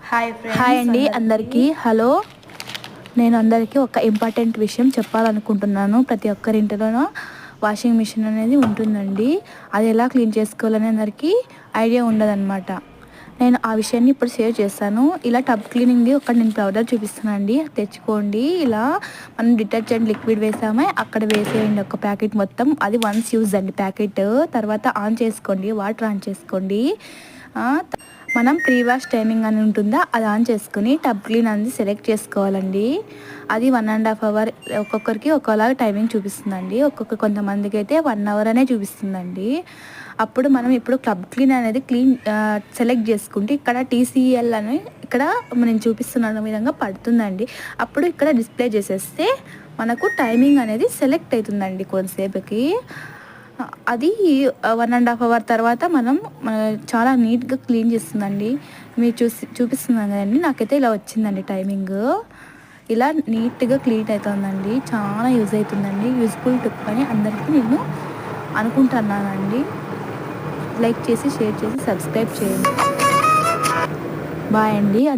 Hi hi friends అండి అందరికీ. అందరికీ. హలో, నేను అందరికీ ఒక ఇంపార్టెంట్ విషయం చెప్పాలనుకుంటున్నాను. ప్రతి ఒక్కరింటిలోనూ వాషింగ్ మిషన్ అనేది ఉంటుందండి. అది ఎలా క్లీన్ చేసుకోవాలని అందరికీ ఐడియా ఉండదన్నమాట. నేను ఆ విషయాన్ని ఇప్పుడు షేర్ చేస్తాను. ఇలా టబ్ క్లీనింగ్ది నేను పౌడర్ చూపిస్తానండి, తెచ్చుకోండి. ఇలా మనం డిటర్జెంట్ లిక్విడ్ వేసామే అక్కడ వేసేయండి ఒక ప్యాకెట్ మొత్తం. అది వన్స్ యూజ్ అండి ప్యాకెట్. తర్వాత ఆన్ చేసుకోండి, వాటర్ ఆన్ చేసుకోండి. మనం ప్రీ వాష్ టైమింగ్ అని ఉంటుందా, అది ఆన్ చేసుకుని టబ్ క్లీన్ అనేది సెలెక్ట్ చేసుకోవాలండి. అది 1.5 అవర్, ఒక్కొక్కరికి ఒక్కోలాగా టైమింగ్ చూపిస్తుందండి. కొంతమందికి అయితే 1 అవర్ అనే చూపిస్తుందండి. అప్పుడు మనం ఇప్పుడు టబ్ క్లీన్ అనేది సెలెక్ట్ చేసుకుంటే ఇక్కడ TCL అని ఇక్కడ నేను చూపిస్తున్న విధంగా పడుతుందండి. అప్పుడు ఇక్కడ డిస్ప్లే చేసేస్తే మనకు టైమింగ్ అనేది సెలెక్ట్ అవుతుందండి కొంతసేపుకి. అది 1.5 అవర్ తర్వాత మనం చాలా నీట్గా క్లీన్ చేస్తుందండి. మీరు చూపిస్తున్నాను కదండి, నాకైతే ఇలా వచ్చిందండి టైమింగ్. ఇలా నీట్గా క్లీన్ అవుతుందండి. చాలా యూజ్ అవుతుందండి. యూజ్ఫుల్ టిప్ అని అందరికీ నేను అనుకుంటున్నానండి. లైక్ చేసి, షేర్ చేసి, సబ్స్క్రైబ్ చేయండి. బాయ్ అండి.